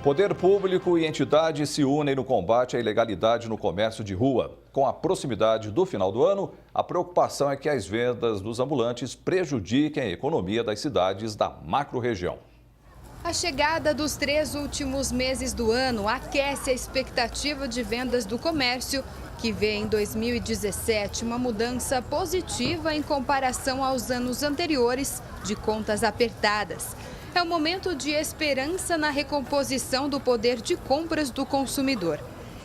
Poder público e entidades se unem no combate à ilegalidade no comércio de rua. Com a proximidade do final do ano, a preocupação é que as vendas dos ambulantes prejudiquem a economia das cidades da macro-região. A chegada dos 3 últimos meses do ano aquece a expectativa de vendas do comércio, que vê em 2017 uma mudança positiva em comparação aos anos anteriores de contas apertadas. É um momento de esperança na recomposição do poder de compras do consumidor.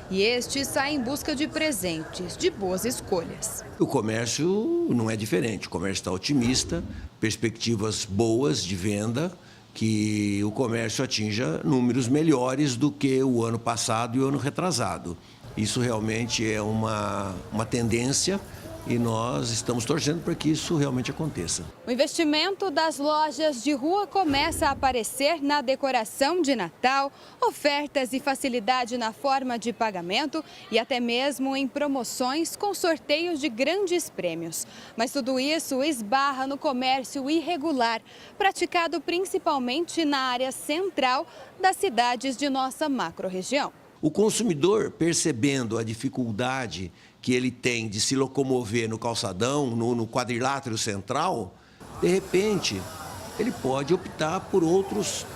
E este sai em busca de presentes, de boas escolhas. O comércio não é diferente, o comércio está otimista, perspectivas boas de venda, que o comércio atinja números melhores do que o ano passado e o ano retrasado. Isso realmente é uma tendência e nós estamos torcendo para que isso realmente aconteça. O investimento das lojas de rua começa a aparecer na decoração de Natal, ofertas e facilidade na forma de pagamento e até mesmo em promoções com sorteios de grandes prêmios. Mas tudo isso esbarra no comércio irregular, praticado principalmente na área central das cidades de nossa macro-região. O consumidor, percebendo a dificuldade que ele tem de se locomover no calçadão, no quadrilátero central, de repente, ele pode optar por outros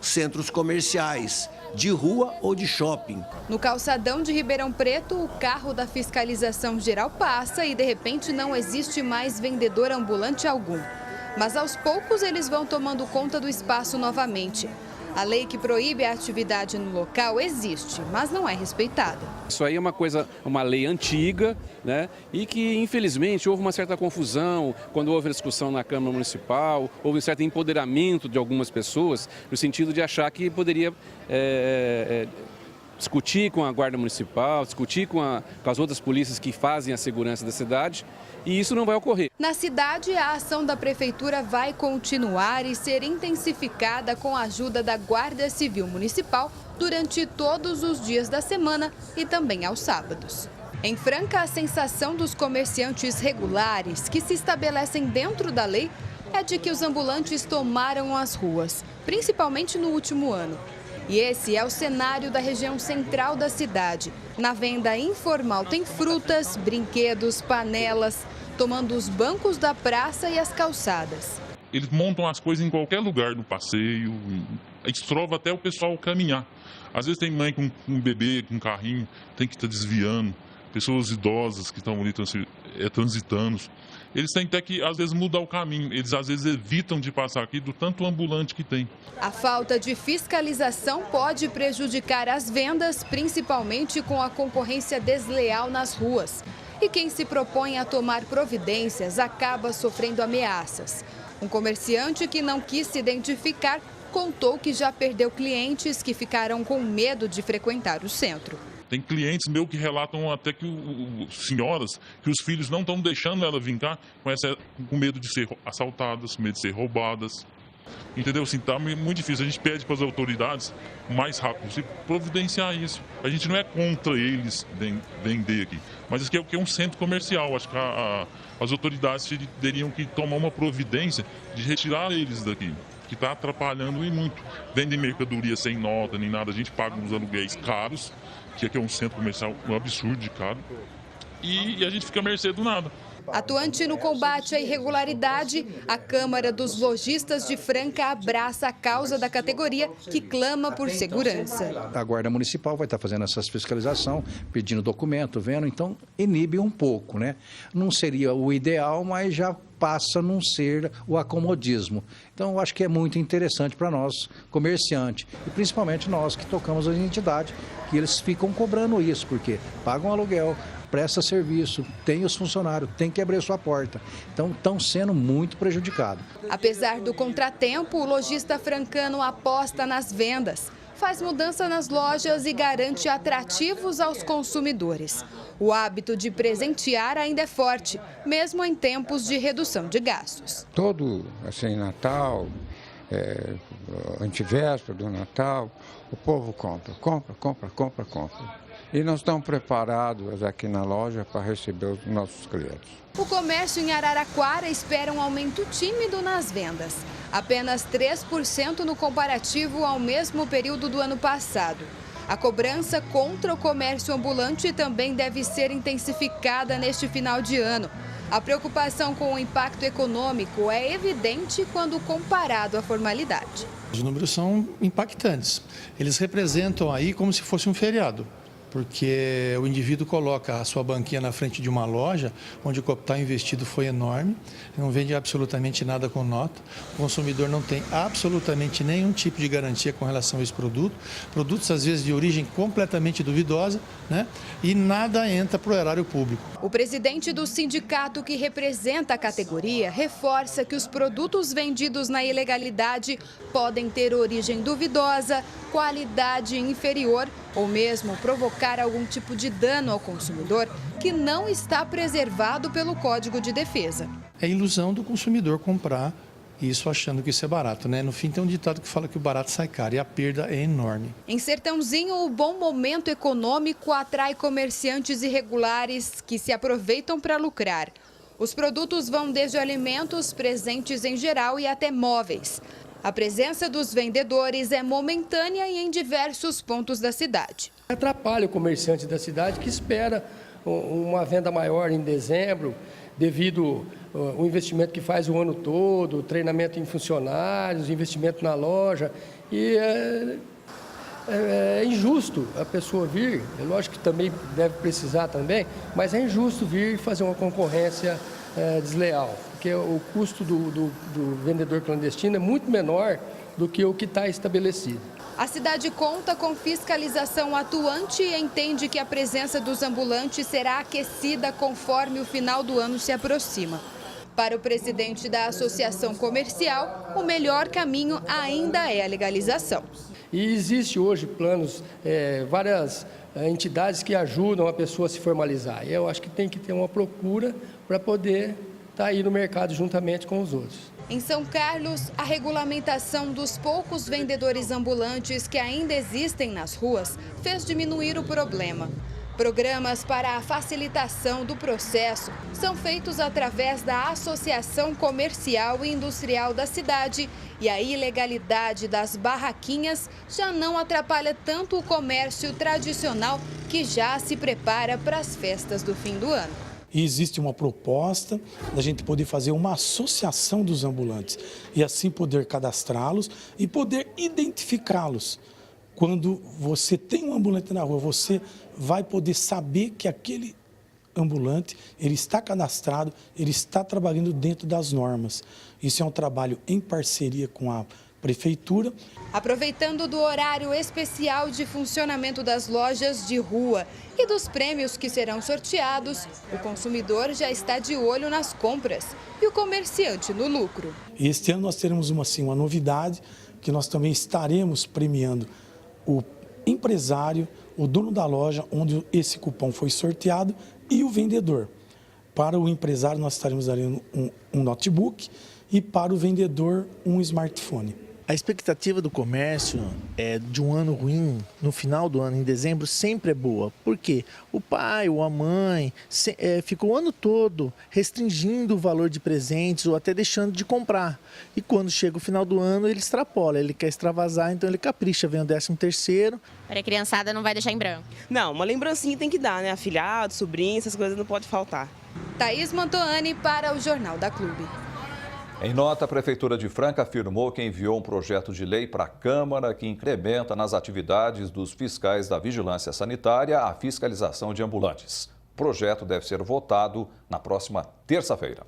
centros comerciais, de rua ou de shopping. No calçadão de Ribeirão Preto, o carro da fiscalização geral passa e, de repente, não existe mais vendedor ambulante algum. Mas, aos poucos, eles vão tomando conta do espaço novamente. A lei que proíbe a atividade no local existe, mas não é respeitada. Isso aí é uma lei antiga, né? E que, infelizmente, houve uma certa confusão quando houve a discussão na Câmara Municipal, houve um certo empoderamento de algumas pessoas, no sentido de achar que poderia discutir com a Guarda Municipal, discutir com as outras polícias que fazem a segurança da cidade, e isso não vai ocorrer. Na cidade, a ação da Prefeitura vai continuar e ser intensificada com a ajuda da Guarda Civil Municipal durante todos os dias da semana e também aos sábados. Em Franca, a sensação dos comerciantes regulares que se estabelecem dentro da lei é de que os ambulantes tomaram as ruas, principalmente no último ano. E esse é o cenário da região central da cidade. Na venda informal tem frutas, brinquedos, panelas, tomando os bancos da praça e as calçadas. Eles montam as coisas em qualquer lugar do passeio, estrova até o pessoal caminhar. Às vezes tem mãe com um bebê, com um carrinho, tem que estar desviando. Pessoas idosas que estão ali transitando. Eles têm até que, às vezes, mudar o caminho. Eles, às vezes, evitam de passar aqui do tanto ambulante que tem. A falta de fiscalização pode prejudicar as vendas, principalmente com a concorrência desleal nas ruas. E quem se propõe a tomar providências acaba sofrendo ameaças. Um comerciante que não quis se identificar contou que já perdeu clientes que ficaram com medo de frequentar o centro. Tem clientes meus que relatam até que senhoras, que os filhos não estão deixando ela vir cá com medo de ser assaltadas, com medo de ser roubadas. Entendeu? Assim, tá muito difícil. A gente pede para as autoridades, o mais rápido possível, providenciar isso. A gente não é contra eles vender aqui, mas isso aqui é um centro comercial. Acho que as autoridades teriam que tomar uma providência de retirar eles daqui, que está atrapalhando e muito. Vendem mercadoria sem nota nem nada, a gente paga uns aluguéis caros, que aqui é um centro comercial um absurdo de caro, e a gente fica à mercê do nada. Atuante no combate à irregularidade, a Câmara dos Lojistas de Franca abraça a causa da categoria que clama por segurança. A Guarda Municipal vai estar fazendo essa fiscalização, pedindo documento, vendo, então inibe um pouco, né? Não seria o ideal, mas já passa a não ser o acomodismo. Então, eu acho que é muito interessante para nós, comerciantes, e principalmente nós que tocamos as entidades, que eles ficam cobrando isso, porque pagam aluguel, presta serviço, tem os funcionários, tem que abrir sua porta. Então, estão sendo muito prejudicados. Apesar do contratempo, o lojista francano aposta nas vendas, faz mudança nas lojas e garante atrativos aos consumidores. O hábito de presentear ainda é forte, mesmo em tempos de redução de gastos. Todo, assim, Natal, antivéspera, do Natal, o povo compra. E nós estamos preparados aqui na loja para receber os nossos clientes. O comércio em Araraquara espera um aumento tímido nas vendas. Apenas 3% no comparativo ao mesmo período do ano passado. A cobrança contra o comércio ambulante também deve ser intensificada neste final de ano. A preocupação com o impacto econômico é evidente quando comparado à formalidade. Os números são impactantes. Eles representam aí como se fosse um feriado, porque o indivíduo coloca a sua banquinha na frente de uma loja onde o capital investido foi enorme, não vende absolutamente nada com nota, o consumidor não tem absolutamente nenhum tipo de garantia com relação a esse produto, produtos às vezes de origem completamente duvidosa, né? E nada entra para o erário público. O presidente do sindicato que representa a categoria reforça que os produtos vendidos na ilegalidade podem ter origem duvidosa, qualidade inferior ou mesmo provocar algum tipo de dano ao consumidor que não está preservado pelo Código de Defesa. É a ilusão do consumidor comprar isso achando que isso é barato, né? No fim tem um ditado que fala que o barato sai caro e a perda é enorme. Em Sertãozinho, o bom momento econômico atrai comerciantes irregulares que se aproveitam para lucrar. Os produtos vão desde alimentos, presentes em geral e até móveis. A presença dos vendedores é momentânea e em diversos pontos da cidade. Atrapalha o comerciante da cidade que espera uma venda maior em dezembro, devido ao investimento que faz o ano todo, treinamento em funcionários, investimento na loja. E é injusto a pessoa vir, é lógico que também deve precisar também, mas é injusto vir e fazer uma concorrência desleal, porque o custo do vendedor clandestino é muito menor do que o que está estabelecido. A cidade conta com fiscalização atuante e entende que a presença dos ambulantes será aquecida conforme o final do ano se aproxima. Para o presidente da Associação Comercial, o melhor caminho ainda é a legalização. E existe hoje planos, várias entidades que ajudam a pessoa a se formalizar. E eu acho que tem que ter uma procura para poder estar aí no mercado juntamente com os outros. Em São Carlos, a regulamentação dos poucos vendedores ambulantes que ainda existem nas ruas fez diminuir o problema. Programas para a facilitação do processo são feitos através da Associação Comercial e Industrial da cidade e a ilegalidade das barraquinhas já não atrapalha tanto o comércio tradicional que já se prepara para as festas do fim do ano. E existe uma proposta da gente poder fazer uma associação dos ambulantes e assim poder cadastrá-los e poder identificá-los. Quando você tem um ambulante na rua, você vai poder saber que aquele ambulante, ele está cadastrado, ele está trabalhando dentro das normas. Isso é um trabalho em parceria com a Prefeitura. Aproveitando do horário especial de funcionamento das lojas de rua e dos prêmios que serão sorteados, o consumidor já está de olho nas compras e o comerciante no lucro. E este ano nós teremos uma novidade, que nós também estaremos premiando o empresário, o dono da loja onde esse cupom foi sorteado e o vendedor. Para o empresário nós estaremos dando um notebook e para o vendedor um smartphone. A expectativa do comércio de um ano ruim, no final do ano, em dezembro, sempre é boa. Por quê? O pai ou a mãe ficou o ano todo restringindo o valor de presentes ou até deixando de comprar. E quando chega o final do ano, ele extrapola, ele quer extravasar, então ele capricha, vem o 13º. Para a criançada não vai deixar em branco. Não, uma lembrancinha tem que dar, né? Afilhado, sobrinho, essas coisas não pode faltar. Thaís Mantoani para o Jornal da Clube. Em nota, a Prefeitura de Franca afirmou que enviou um projeto de lei para a Câmara que incrementa nas atividades dos fiscais da Vigilância Sanitária a fiscalização de ambulantes. O projeto deve ser votado na próxima terça-feira.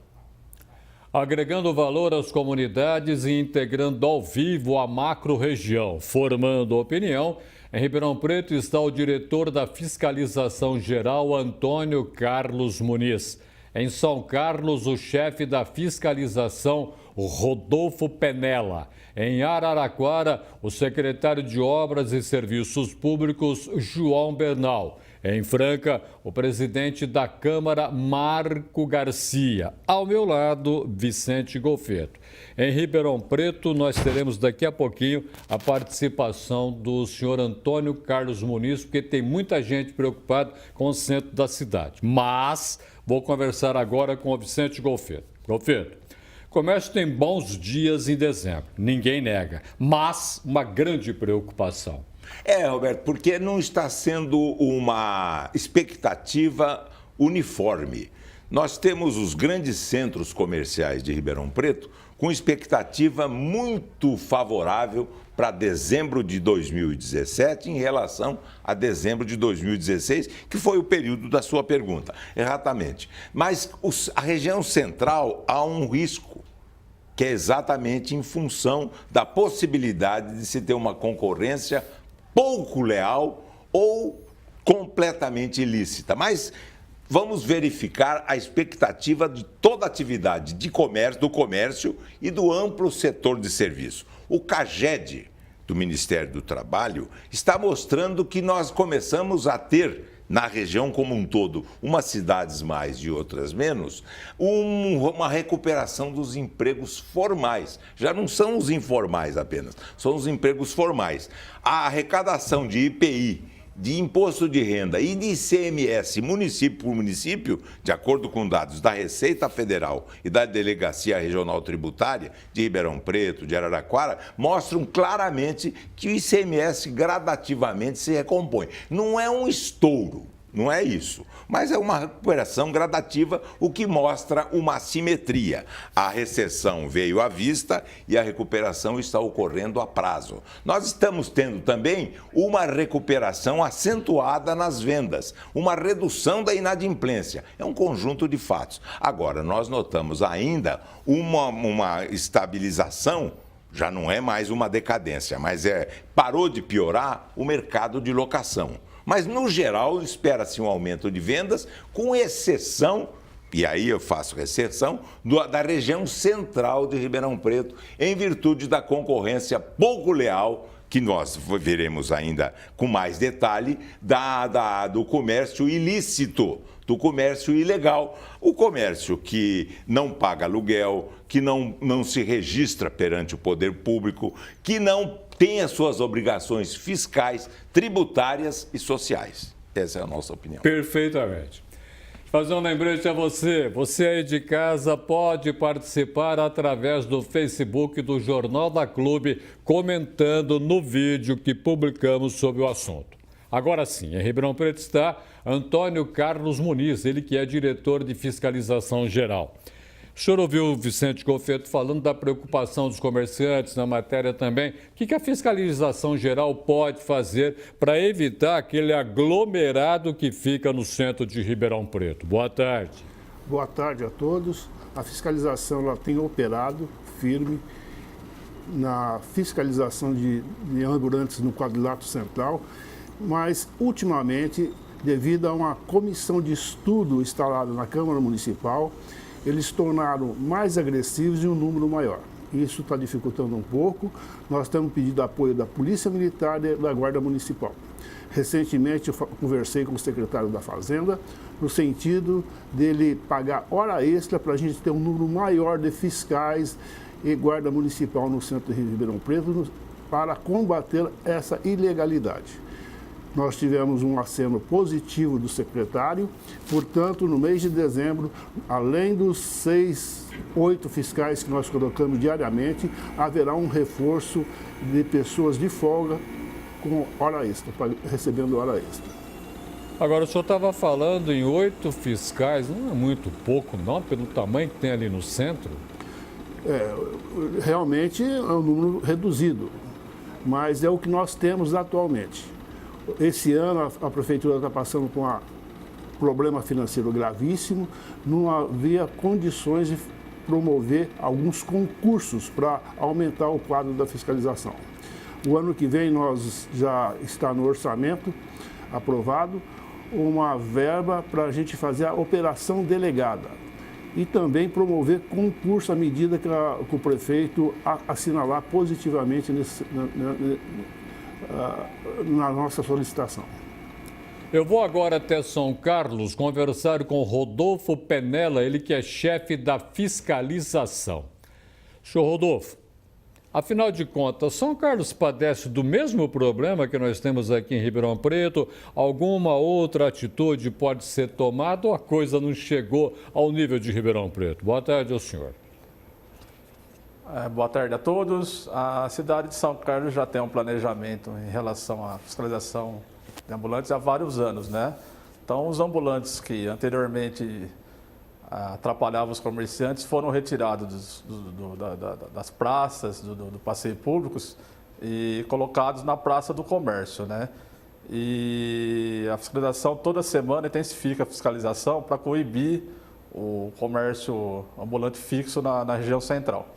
Agregando valor às comunidades e integrando ao vivo a macro-região, formando opinião, em Ribeirão Preto está o diretor da Fiscalização Geral, Antônio Carlos Muniz. Em São Carlos, o chefe da fiscalização, Rodolfo Penella. Em Araraquara, o secretário de Obras e Serviços Públicos, João Bernal. Em Franca, o presidente da Câmara, Marco Garcia. Ao meu lado, Vicente Golfeto. Em Ribeirão Preto, nós teremos daqui a pouquinho a participação do senhor Antônio Carlos Muniz, porque tem muita gente preocupada com o centro da cidade. Mas vou conversar agora com o Vicente Golfeto. Golfeto, o comércio tem bons dias em dezembro, ninguém nega, mas uma grande preocupação. Roberto, porque não está sendo uma expectativa uniforme. Nós temos os grandes centros comerciais de Ribeirão Preto com expectativa muito favorável para dezembro de 2017 em relação a dezembro de 2016, que foi o período da sua pergunta, exatamente. Mas a região central há um risco, que é exatamente em função da possibilidade de se ter uma concorrência pouco leal ou completamente ilícita. Mas vamos verificar a expectativa de toda a atividade de comércio, do comércio e do amplo setor de serviço. O CAGED, do Ministério do Trabalho, está mostrando que nós começamos a ter, na região como um todo, umas cidades mais e outras menos, uma recuperação dos empregos formais. Já não são os informais apenas, são os empregos formais. A arrecadação de IPI, de imposto de renda e de ICMS município por município, de acordo com dados da Receita Federal e da Delegacia Regional Tributária de Ribeirão Preto, de Araraquara, mostram claramente que o ICMS gradativamente se recompõe. Não é um estouro, não é isso, mas é uma recuperação gradativa, o que mostra uma assimetria. A recessão veio à vista e a recuperação está ocorrendo a prazo. Nós estamos tendo também uma recuperação acentuada nas vendas, uma redução da inadimplência. É um conjunto de fatos. Agora, nós notamos ainda uma estabilização. Já não é mais uma decadência, mas parou de piorar o mercado de locação. Mas, no geral, espera-se um aumento de vendas, com exceção, e aí eu faço exceção, da região central de Ribeirão Preto, em virtude da concorrência pouco leal, que nós veremos ainda com mais detalhe, do comércio ilícito, do comércio ilegal. O comércio que não paga aluguel, que não se registra perante o poder público, que não tem as suas obrigações fiscais, tributárias e sociais. Essa é a nossa opinião. Perfeitamente. Fazer um lembrete a você. Você aí de casa pode participar através do Facebook do Jornal da Clube, comentando no vídeo que publicamos sobre o assunto. Agora sim, em Ribeirão Preto está Antônio Carlos Muniz, ele que é diretor de fiscalização geral. O senhor ouviu o Vicente Golfeto falando da preocupação dos comerciantes na matéria também. O que a fiscalização geral pode fazer para evitar aquele aglomerado que fica no centro de Ribeirão Preto? Boa tarde. Boa tarde a todos. A fiscalização ela tem operado firme na fiscalização de ambulantes no quadrilátero central, mas ultimamente, devido a uma comissão de estudo instalada na Câmara Municipal, eles se tornaram mais agressivos e um número maior. Isso está dificultando um pouco. Nós temos pedido apoio da Polícia Militar e da Guarda Municipal. Recentemente eu conversei com o secretário da Fazenda no sentido dele pagar hora extra para a gente ter um número maior de fiscais e Guarda Municipal no centro de Ribeirão Preto para combater essa ilegalidade. Nós tivemos um aceno positivo do secretário, portanto, no mês de dezembro, além dos 8 fiscais que nós colocamos diariamente, haverá um reforço de pessoas de folga com hora extra, recebendo hora extra. Agora, o senhor estava falando em 8 fiscais, não é muito pouco não, pelo tamanho que tem ali no centro? Realmente é um número reduzido, mas é o que nós temos atualmente. Esse ano a Prefeitura está passando por um problema financeiro gravíssimo, não havia condições de promover alguns concursos para aumentar o quadro da fiscalização. O ano que vem nós já está no orçamento aprovado uma verba para a gente fazer a operação delegada. e também promover concurso à medida que o prefeito assinalar positivamente na nossa solicitação. Eu vou agora até São Carlos conversar com Rodolfo Penella, ele que é chefe da fiscalização. Senhor Rodolfo, afinal de contas, São Carlos padece do mesmo problema que nós temos aqui em Ribeirão Preto? Alguma outra atitude pode ser tomada ou a coisa não chegou ao nível de Ribeirão Preto? Boa tarde ao senhor. Boa tarde a todos. A cidade de São Carlos já tem um planejamento em relação à fiscalização de ambulantes há vários anos, né? Então, os ambulantes que anteriormente atrapalhavam os comerciantes foram retirados das praças, do passeio públicos e colocados na Praça do Comércio, né? E a fiscalização toda semana intensifica a fiscalização para coibir o comércio ambulante fixo na região central.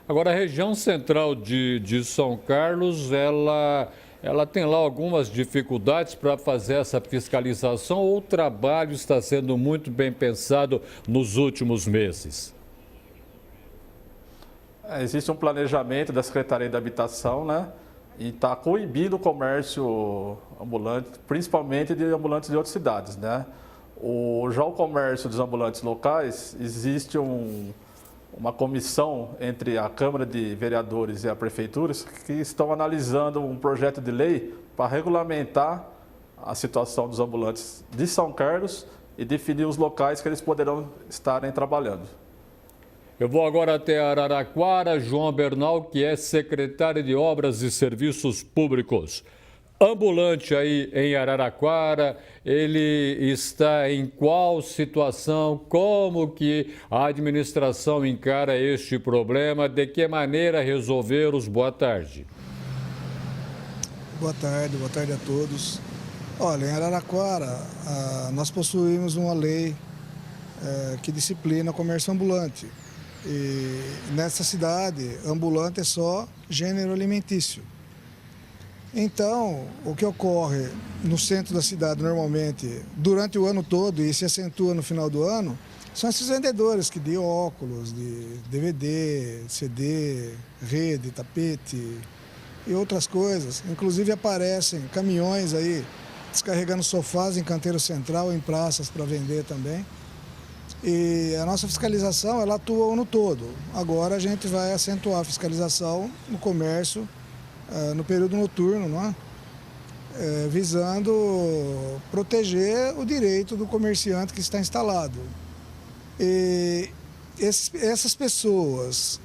Agora, a região central de São Carlos, ela tem lá algumas dificuldades para fazer essa fiscalização ou o trabalho está sendo muito bem pensado nos últimos meses? Existe um planejamento da Secretaria da Habitação, né? E está coibindo o comércio ambulante, principalmente de ambulantes de outras cidades, né? Já o comércio dos ambulantes locais, existe uma comissão entre a Câmara de Vereadores e a Prefeitura que estão analisando um projeto de lei para regulamentar a situação dos ambulantes de São Carlos e definir os locais que eles poderão estarem trabalhando. Eu vou agora até Araraquara, João Bernal, que é secretário de Obras e Serviços Públicos. Ambulante aí em Araraquara, ele está em qual situação? Como que a administração encara este problema? De que maneira resolvê-los? Boa tarde. Boa tarde a todos. Olha, em Araraquara, nós possuímos uma lei que disciplina o comércio ambulante. E nessa cidade, ambulante é só gênero alimentício. Então, o que ocorre no centro da cidade normalmente, durante o ano todo e se acentua no final do ano, são esses vendedores que de óculos, de DVD, CD, rede, tapete e outras coisas. Inclusive aparecem caminhões aí descarregando sofás em canteiro central, em praças para vender também. E a nossa fiscalização, ela atua o ano todo. Agora a gente vai acentuar a fiscalização no comércio, no período noturno, não é? Visando proteger o direito do comerciante que está instalado. E essas pessoas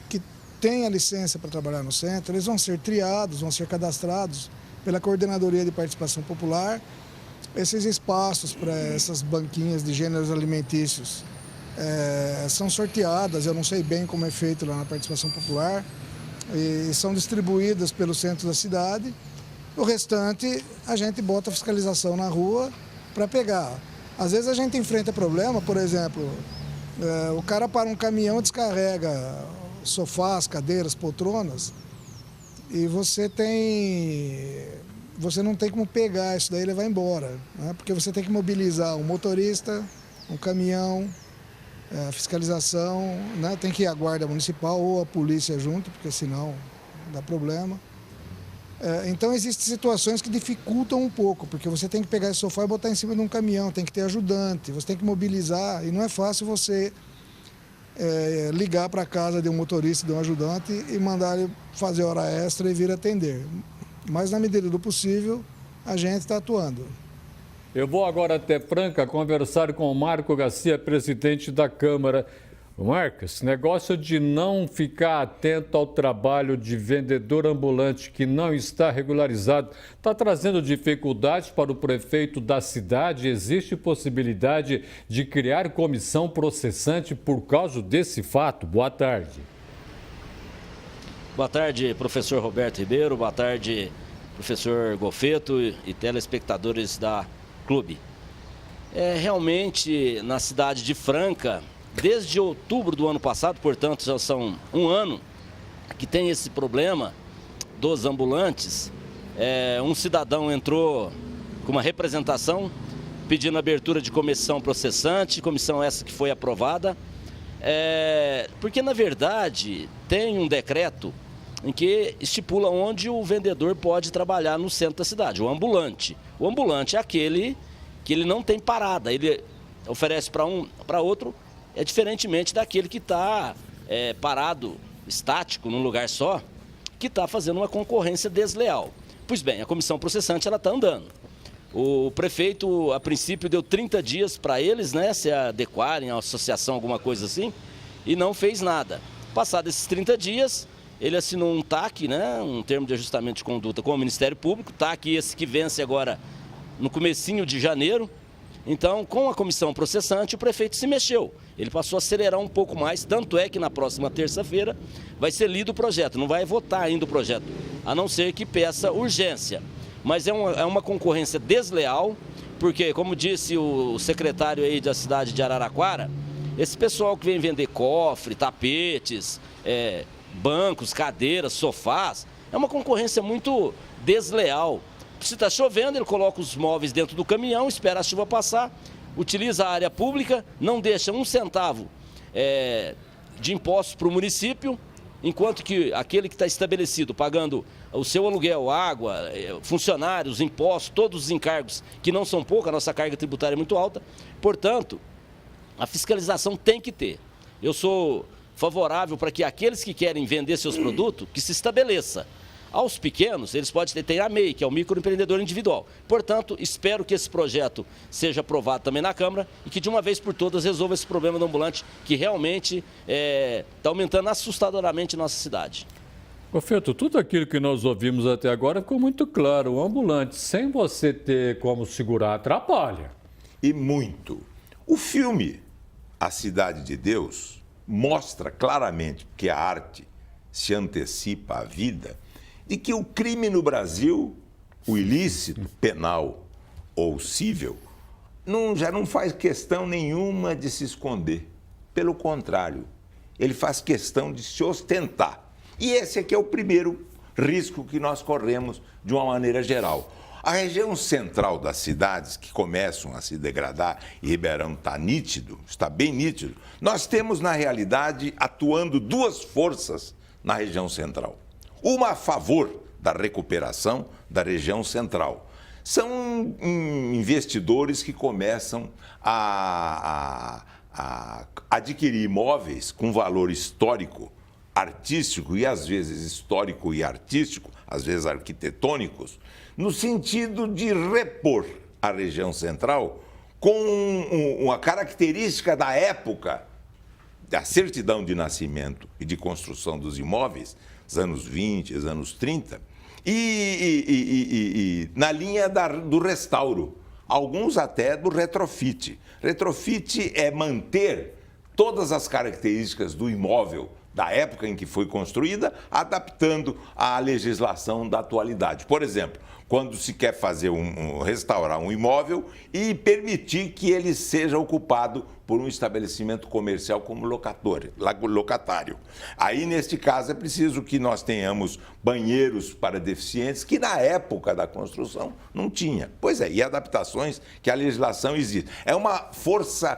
que têm a licença para trabalhar no centro, eles vão ser triados, vão ser cadastrados pela Coordenadoria de Participação Popular. Esses espaços para essas banquinhas de gêneros alimentícios são sorteadas, eu não sei bem como é feito lá na Participação Popular, e são distribuídas pelo centro da cidade. O restante, a gente bota a fiscalização na rua para pegar. Às vezes a gente enfrenta problema, por exemplo, o cara para um caminhão e descarrega sofás, cadeiras, poltronas, e você não tem como pegar isso daí e levar embora, né? Porque você tem que mobilizar um motorista, um caminhão, a fiscalização, né? Tem que ir a guarda municipal ou a polícia junto, porque senão dá problema. Então existem situações que dificultam um pouco, porque você tem que pegar esse sofá e botar em cima de um caminhão, tem que ter ajudante, você tem que mobilizar, e não é fácil você ligar para a casa de um motorista, de um ajudante e mandar ele fazer hora extra e vir atender. Mas na medida do possível, a gente está atuando. Eu vou agora até Franca conversar com o Marco Garcia, presidente da Câmara. Marco, esse negócio de não ficar atento ao trabalho de vendedor ambulante que não está regularizado está trazendo dificuldades para o prefeito da cidade? Existe possibilidade de criar comissão processante por causa desse fato? Boa tarde. Boa tarde, professor Roberto Ribeiro. Boa tarde, professor Golfeto e telespectadores da Clube. Realmente, na cidade de Franca, desde outubro do ano passado, portanto, já são um ano, que tem esse problema dos ambulantes. Um cidadão entrou com uma representação pedindo abertura de comissão processante, comissão essa que foi aprovada. Porque, na verdade, tem um decreto em que estipula onde o vendedor pode trabalhar no centro da cidade, o ambulante. O ambulante é aquele que ele não tem parada, ele oferece para um, para outro, diferentemente daquele que está parado, estático, num lugar só, que está fazendo uma concorrência desleal. Pois bem, a comissão processante ela está andando. O prefeito, a princípio, deu 30 dias para eles, né, se adequarem à associação, alguma coisa assim, e não fez nada. Passados esses 30 dias, ele assinou um TAC, né, um termo de ajustamento de conduta com o Ministério Público, TAC esse que vence agora no comecinho de janeiro. Então, com a comissão processante, o prefeito se mexeu. Ele passou a acelerar um pouco mais, tanto é que na próxima terça-feira vai ser lido o projeto, não vai votar ainda o projeto, a não ser que peça urgência. Mas é uma concorrência desleal, porque, como disse o secretário aí da cidade de Araraquara, esse pessoal que vem vender cofre, tapetes, bancos, cadeiras, sofás, é uma concorrência muito desleal. Se está chovendo, ele coloca os móveis dentro do caminhão, espera a chuva passar, utiliza a área pública, não deixa um centavo de impostos para o município, enquanto que aquele que está estabelecido, pagando o seu aluguel, água, funcionários, impostos, todos os encargos, que não são poucos, a nossa carga tributária é muito alta. Portanto, a fiscalização tem que ter. Eu sou favorável para que aqueles que querem vender seus produtos, que se estabeleça. Aos pequenos, eles podem ter a MEI, que é o microempreendedor individual. Portanto, espero que esse projeto seja aprovado também na Câmara e que de uma vez por todas resolva esse problema do ambulante que realmente está aumentando assustadoramente nossa cidade. Prefeito, tudo aquilo que nós ouvimos até agora ficou muito claro. O ambulante, sem você ter como segurar, atrapalha. E muito. O filme A Cidade de Deus mostra claramente que a arte se antecipa à vida e que o crime no Brasil, o ilícito, penal ou cível, já não faz questão nenhuma de se esconder. Pelo contrário, ele faz questão de se ostentar. E esse aqui é o primeiro risco que nós corremos de uma maneira geral. A região central das cidades que começam a se degradar, e Ribeirão está nítido, está bem nítido, nós temos, na realidade, atuando duas forças na região central. Uma a favor da recuperação da região central. São investidores que começam a adquirir imóveis com valor histórico, artístico e às vezes histórico e artístico, às vezes arquitetônicos, no sentido de repor a região central com uma característica da época, da certidão de nascimento e de construção dos imóveis, os anos 20, os anos 30, e na linha do restauro, alguns até do retrofit. Retrofit é manter todas as características do imóvel da época em que foi construída, adaptando à legislação da atualidade. Por exemplo, quando se quer restaurar um imóvel e permitir que ele seja ocupado por um estabelecimento comercial como locatário. Aí, neste caso, é preciso que nós tenhamos banheiros para deficientes, que na época da construção não tinha. Pois é, e adaptações que a legislação existe. É uma força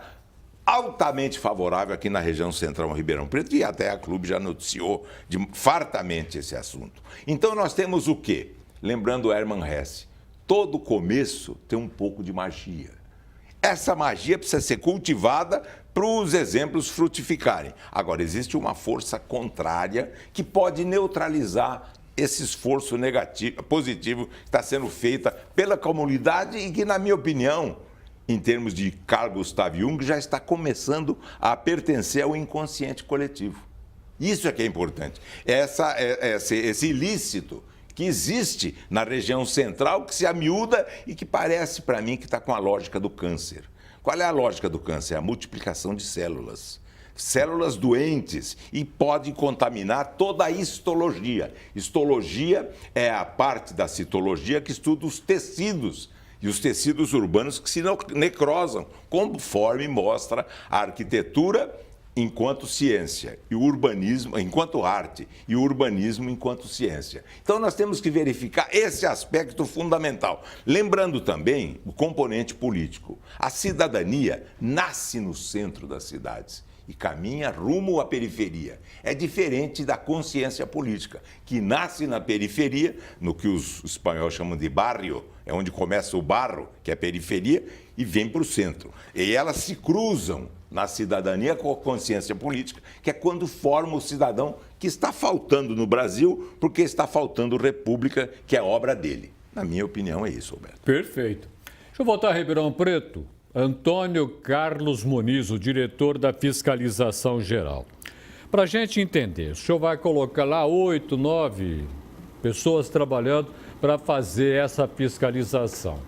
altamente favorável aqui na região central Ribeirão Preto, e até a Clube já noticiou fartamente esse assunto. Então nós temos o quê? Lembrando Hermann Hesse, todo começo tem um pouco de magia. Essa magia precisa ser cultivada para os exemplos frutificarem. Agora, existe uma força contrária que pode neutralizar esse esforço positivo que está sendo feito pela comunidade e que, na minha opinião, em termos de Carl Gustav Jung, já está começando a pertencer ao inconsciente coletivo. Isso é que é importante. Esse ilícito que existe na região central, que se amiúda e que parece para mim que está com a lógica do câncer. Qual é a lógica do câncer? É a multiplicação de células. Células doentes, e pode contaminar toda a histologia. Histologia é a parte da citologia que estuda os tecidos e os tecidos urbanos que se necrosam, conforme mostra a arquitetura enquanto ciência e o urbanismo enquanto arte e o urbanismo enquanto ciência. Então nós temos que verificar esse aspecto fundamental. Lembrando também o componente político. A cidadania nasce no centro das cidades e caminha rumo à periferia. É diferente da consciência política, que nasce na periferia, no que os espanhóis chamam de barrio, é onde começa o barro, que é a periferia, e vem para o centro. E elas se cruzam na cidadania com a consciência política, que é quando forma o cidadão que está faltando no Brasil, porque está faltando república, que é obra dele. Na minha opinião, é isso, Roberto. Perfeito. Deixa eu voltar a Ribeirão Preto. Antônio Carlos Muniz, o diretor da Fiscalização Geral. Para a gente entender, o senhor vai colocar lá 8, 9 pessoas trabalhando para fazer essa fiscalização.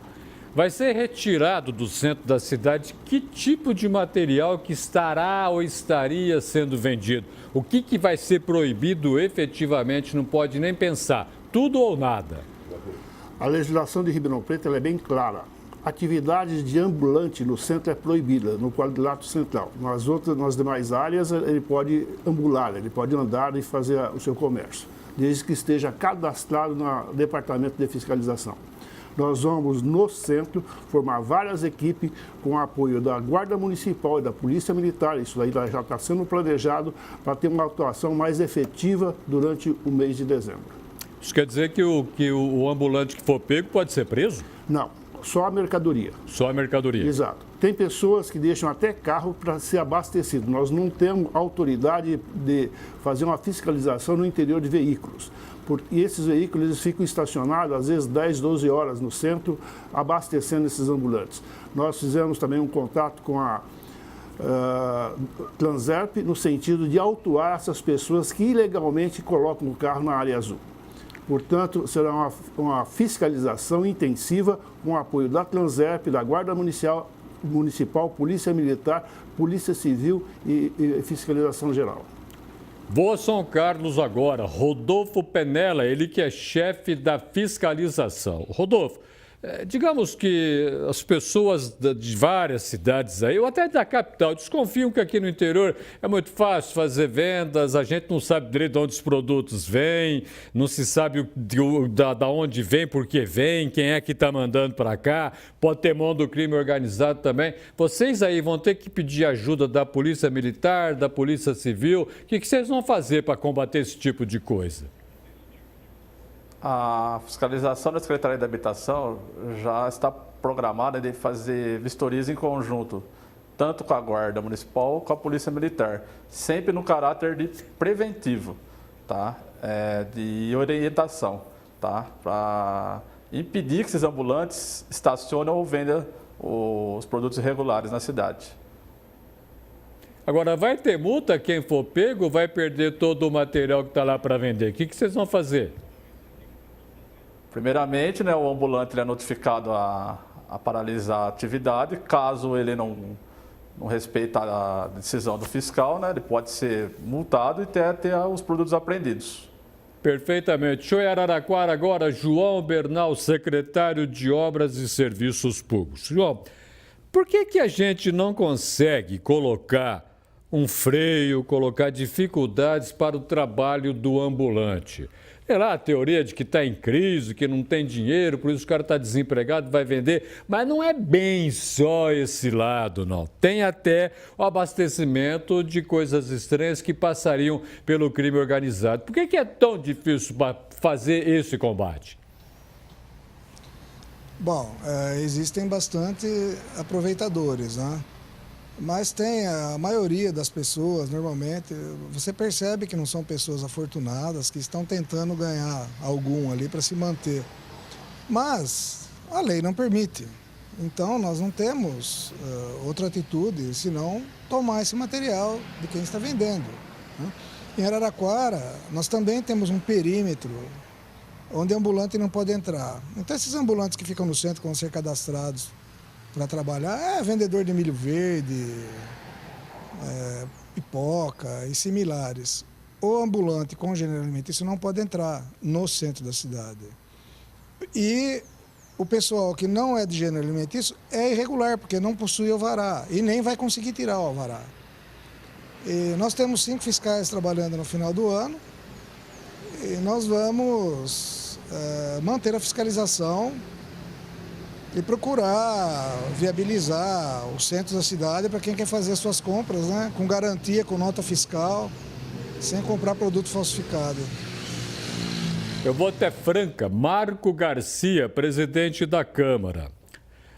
Vai ser retirado do centro da cidade que tipo de material que estará ou estaria sendo vendido? O que vai ser proibido efetivamente? Não pode nem pensar. Tudo ou nada? A legislação de Ribeirão Preto ela é bem clara. Atividades de ambulante no centro é proibida, no quadrilátero central. Nas demais áreas, ele pode ambular, ele pode andar e fazer o seu comércio, desde que esteja cadastrado no Departamento de Fiscalização. Nós vamos, no centro, formar várias equipes com o apoio da Guarda Municipal e da Polícia Militar. Isso aí já está sendo planejado para ter uma atuação mais efetiva durante o mês de dezembro. Isso quer dizer que o ambulante que for pego pode ser preso? Não, só a mercadoria. Só a mercadoria. Exato. Tem pessoas que deixam até carro para ser abastecido. Nós não temos autoridade de fazer uma fiscalização no interior de veículos. E esses veículos eles ficam estacionados, às vezes 10, 12 horas no centro, abastecendo esses ambulantes. Nós fizemos também um contato com a Transerp, no sentido de autuar essas pessoas que ilegalmente colocam o carro na área azul. Portanto, será uma fiscalização intensiva com o apoio da Transerp, da Guarda Municipal, Polícia Militar, Polícia Civil e Fiscalização Geral. Vou a São Carlos agora. Rodolfo Penella, ele que é chefe da fiscalização. Rodolfo, digamos que as pessoas de várias cidades aí, ou até da capital, desconfiam que aqui no interior é muito fácil fazer vendas, a gente não sabe direito de onde os produtos vêm, não se sabe da onde vem, por que vem, quem é que está mandando para cá, pode ter mão do crime organizado também. Vocês aí vão ter que pedir ajuda da Polícia Militar, da Polícia Civil. O que vocês vão fazer para combater esse tipo de coisa? A fiscalização da Secretaria da Habitação já está programada de fazer vistorias em conjunto, tanto com a Guarda Municipal como com a Polícia Militar, sempre no caráter de preventivo, tá? De orientação, tá? Para impedir que esses ambulantes estacionem ou vendam os produtos irregulares na cidade. Agora, vai ter multa quem for pego ou vai perder todo o material que está lá para vender? O que vocês vão fazer? Primeiramente, né, o ambulante é notificado a paralisar a atividade. Caso ele não respeite a decisão do fiscal, né, ele pode ser multado e ter os produtos apreendidos. Perfeitamente. Deixa eu ir a Araraquara agora, João Bernal, secretário de Obras e Serviços Públicos. João, por que a gente não consegue colocar um freio, colocar dificuldades para o trabalho do ambulante? É lá a teoria de que está em crise, que não tem dinheiro, por isso o cara está desempregado, vai vender. Mas não é bem só esse lado, não. Tem até o abastecimento de coisas estranhas que passariam pelo crime organizado. Por que é tão difícil fazer esse combate? Bom, existem bastante aproveitadores, né? Mas tem a maioria das pessoas, normalmente, você percebe que não são pessoas afortunadas, que estão tentando ganhar algum ali para se manter. Mas a lei não permite. Então, nós não temos outra atitude, senão tomar esse material de quem está vendendo, né? Em Araraquara, nós também temos um perímetro onde ambulante não pode entrar. Então, esses ambulantes que ficam no centro, que vão ser cadastrados para trabalhar, vendedor de milho verde, pipoca e similares. O ambulante com gênero alimentício não pode entrar no centro da cidade. E o pessoal que não é de gênero alimentício é irregular, porque não possui alvará e nem vai conseguir tirar o alvará. E nós temos 5 fiscais trabalhando no final do ano e nós vamos manter a fiscalização e procurar viabilizar os centros da cidade para quem quer fazer suas compras, né, com garantia, com nota fiscal, sem comprar produto falsificado. Eu vou até Franca. Marco Garcia, presidente da Câmara.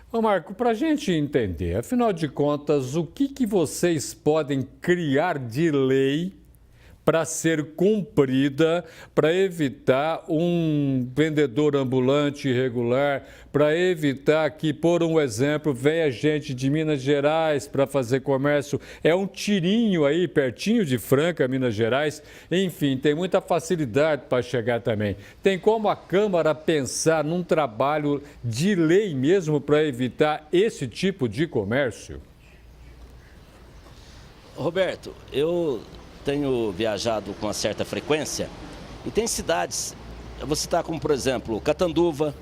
Ô Marco, para a gente entender, afinal de contas, o que vocês podem criar de lei para ser cumprida, para evitar um vendedor ambulante irregular, para evitar que, por um exemplo, venha gente de Minas Gerais para fazer comércio, é um tirinho aí, pertinho de Franca, Minas Gerais, enfim, tem muita facilidade para chegar também. Tem como a Câmara pensar num trabalho de lei mesmo para evitar esse tipo de comércio? Roberto, eu tenho viajado com uma certa frequência e tem cidades, eu vou citar como, por exemplo, Catanduva,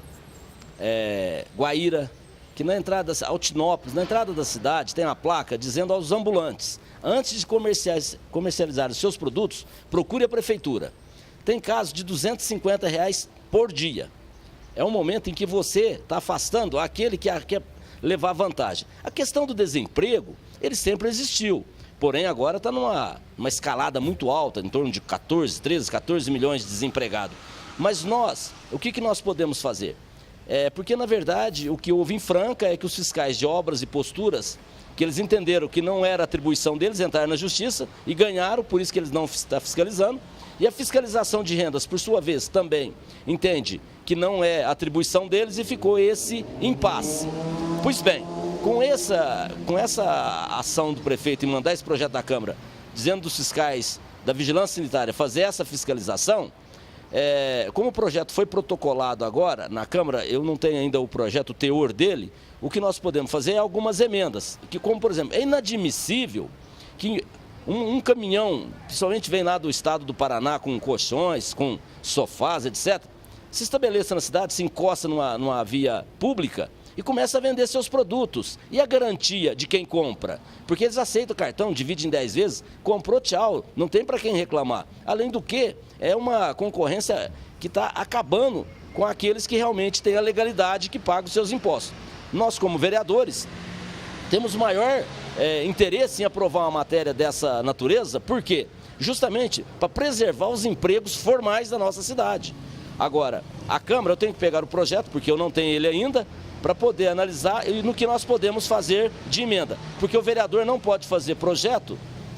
Guaíra, que na entrada, Altinópolis, na entrada da cidade tem uma placa dizendo aos ambulantes, antes de comercializar os seus produtos, procure a prefeitura. Tem casos de R$250 por dia. É um momento em que você está afastando aquele que quer levar vantagem. A questão do desemprego, ele sempre existiu. Porém, agora está numa escalada muito alta, em torno de 14 milhões de desempregados. Mas nós, o que nós podemos fazer? Porque, na verdade, o que houve em Franca é que os fiscais de obras e posturas, que eles entenderam que não era atribuição deles, entraram na justiça e ganharam, por isso que eles não estão fiscalizando. E a fiscalização de rendas, por sua vez, também entende que não é atribuição deles e ficou esse impasse. Pois bem, com essa ação do prefeito em mandar esse projeto da Câmara, dizendo dos fiscais da Vigilância Sanitária fazer essa fiscalização, como o projeto foi protocolado agora na Câmara, eu não tenho ainda o projeto, o teor dele, o que nós podemos fazer é algumas emendas, que como, por exemplo, é inadmissível que um caminhão, principalmente vem lá do estado do Paraná com colchões, com sofás, etc., se estabeleça na cidade, se encosta numa via pública e começa a vender seus produtos. E a garantia de quem compra? Porque eles aceitam o cartão, dividem em 10 vezes, comprou, tchau, não tem para quem reclamar. Além do que, é uma concorrência que está acabando com aqueles que realmente têm a legalidade, que pagam os seus impostos. Nós, como vereadores, temos maior interesse em aprovar uma matéria dessa natureza, por quê? Justamente para preservar os empregos formais da nossa cidade. Agora, a Câmara, eu tenho que pegar o projeto, porque eu não tenho ele ainda, para poder analisar no que nós podemos fazer de emenda. Porque o vereador não pode fazer projeto,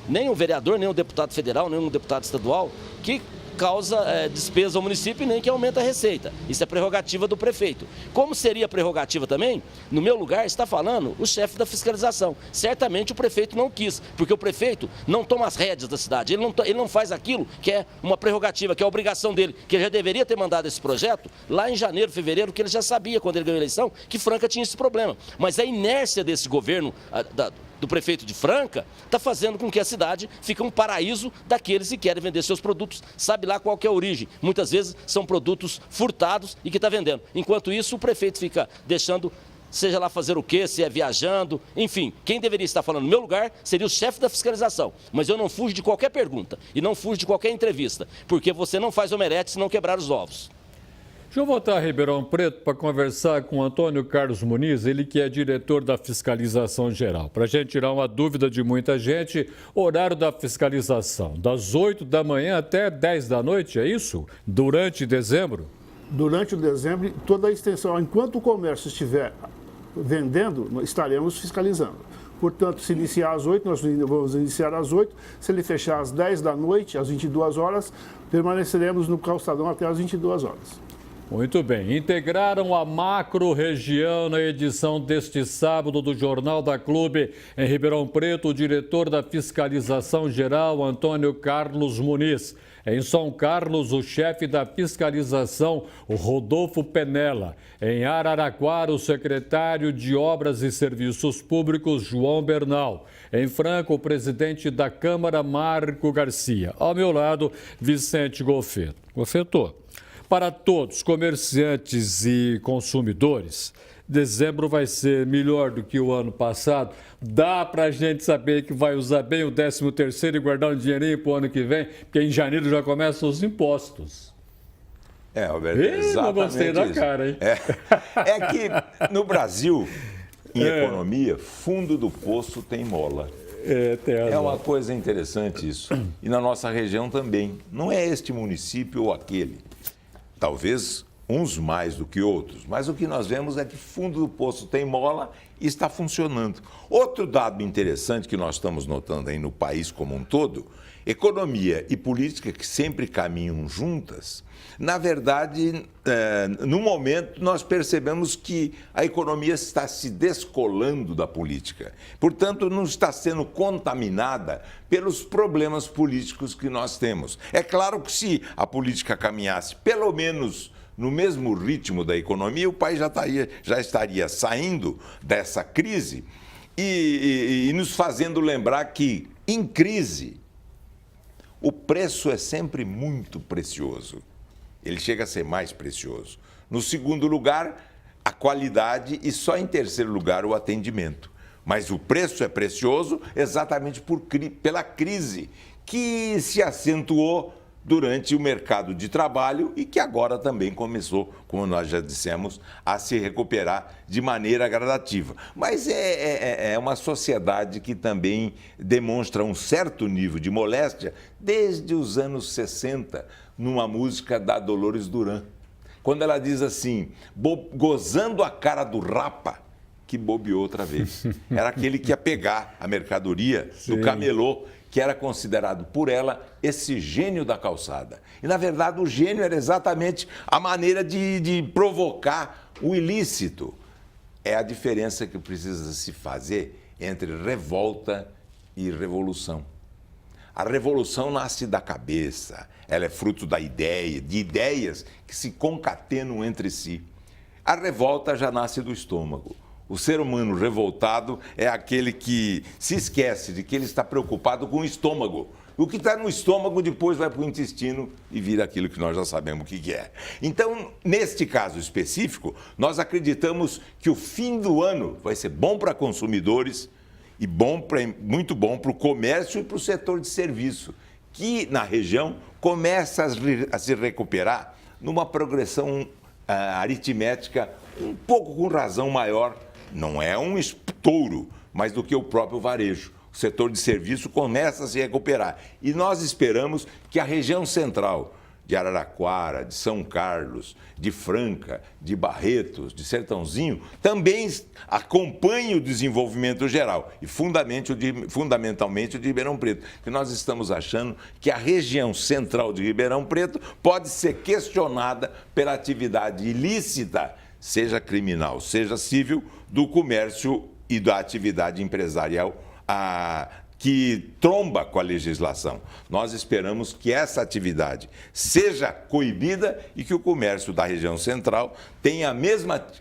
nem o vereador, nem o deputado federal, nem o deputado estadual, que causa despesa ao município e nem que aumenta a receita. Isso é prerrogativa do prefeito. Como seria prerrogativa também, no meu lugar está falando o chefe da fiscalização. Certamente o prefeito não quis, porque o prefeito não toma as rédeas da cidade, ele não faz aquilo que é uma prerrogativa, que é a obrigação dele, que ele já deveria ter mandado esse projeto lá em janeiro, fevereiro, que ele já sabia, quando ele ganhou a eleição, que Franca tinha esse problema. Mas a inércia desse governo, do prefeito de Franca, está fazendo com que a cidade fique um paraíso daqueles que querem vender seus produtos, sabe lá qual que é a origem. Muitas vezes são produtos furtados e que está vendendo. Enquanto isso, o prefeito fica deixando, seja lá fazer o quê, se é viajando, enfim. Quem deveria estar falando no meu lugar seria o chefe da fiscalização. Mas eu não fujo de qualquer pergunta e não fujo de qualquer entrevista, porque você não faz omelete se não quebrar os ovos. Deixa eu voltar a Ribeirão Preto para conversar com o Antônio Carlos Muniz, ele que é diretor da Fiscalização Geral. Para a gente tirar uma dúvida de muita gente, horário da fiscalização, das 8 da manhã até 10 da noite, é isso? Durante dezembro? Durante o dezembro, toda a extensão, enquanto o comércio estiver vendendo, estaremos fiscalizando. Portanto, se iniciar às 8, nós vamos iniciar às 8. Se ele fechar às 10 da noite, às 22 horas, permaneceremos no calçadão até às 22 horas. Muito bem. Integraram a macro-região na edição deste sábado do Jornal da Clube em Ribeirão Preto, o diretor da Fiscalização Geral, Antônio Carlos Muniz. Em São Carlos, o chefe da fiscalização, o Rodolfo Penella. Em Araraquara, o secretário de Obras e Serviços Públicos, João Bernal. Em Franca, o presidente da Câmara, Marco Garcia. Ao meu lado, Vicente Golfeto. Golfeto, para todos, comerciantes e consumidores, dezembro vai ser melhor do que o ano passado? Dá para a gente saber que vai usar bem o 13º e guardar um dinheirinho para o ano que vem? Porque em janeiro já começam os impostos. Roberto, exatamente. Não gostei da cara, hein? É que no Brasil, em economia, fundo do poço tem mola. É uma coisa interessante isso. E na nossa região também. Não é este município ou aquele. Talvez uns mais do que outros. Mas o que nós vemos é que fundo do poço tem mola e está funcionando. Outro dado interessante que nós estamos notando aí no país como um todo, economia e política que sempre caminham juntas. Na verdade, no momento, nós percebemos que a economia está se descolando da política. Portanto, não está sendo contaminada pelos problemas políticos que nós temos. É claro que se a política caminhasse pelo menos no mesmo ritmo da economia, o país já estaria saindo dessa crise e nos fazendo lembrar que, em crise, o preço é sempre muito precioso. Ele chega a ser mais precioso. No segundo lugar, a qualidade e só em terceiro lugar o atendimento. Mas o preço é precioso exatamente pela crise que se acentuou durante o mercado de trabalho e que agora também começou, como nós já dissemos, a se recuperar de maneira gradativa. Mas é uma sociedade que também demonstra um certo nível de moléstia desde os anos 60, numa música da Dolores Duran. Quando ela diz assim, gozando a cara do rapa, que bobeou outra vez. Era aquele que ia pegar a mercadoria do camelô, que era considerado por ela esse gênio da calçada. E, na verdade, o gênio era exatamente a maneira de provocar o ilícito. É a diferença que precisa se fazer entre revolta e revolução. A revolução nasce da cabeça, ela é fruto de ideias que se concatenam entre si. A revolta já nasce do estômago. O ser humano revoltado é aquele que se esquece de que ele está preocupado com o estômago. O que está no estômago depois vai para o intestino e vira aquilo que nós já sabemos o que é. Então, neste caso específico, nós acreditamos que o fim do ano vai ser bom para consumidores e muito bom para o comércio e para o setor de serviço, que na região começa a se recuperar numa progressão aritmética um pouco com razão maior. Não é um estouro, mas do que o próprio varejo. O setor de serviço começa a se recuperar. E nós esperamos que a região central de Araraquara, de São Carlos, de Franca, de Barretos, de Sertãozinho, também acompanhe o desenvolvimento geral e fundamentalmente o de Ribeirão Preto, que nós estamos achando que a região central de Ribeirão Preto pode ser questionada pela atividade ilícita, seja criminal, seja civil, do comércio e da atividade empresarial que tromba com a legislação. Nós esperamos que essa atividade seja coibida e que o comércio da região central tenha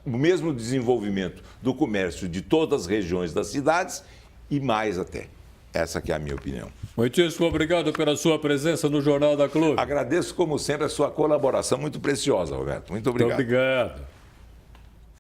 o mesmo desenvolvimento do comércio de todas as regiões das cidades e mais até. Essa que é a minha opinião. Muitíssimo obrigado pela sua presença no Jornal da Clube. Agradeço, como sempre, a sua colaboração muito preciosa, Roberto. Muito obrigado. Muito obrigado.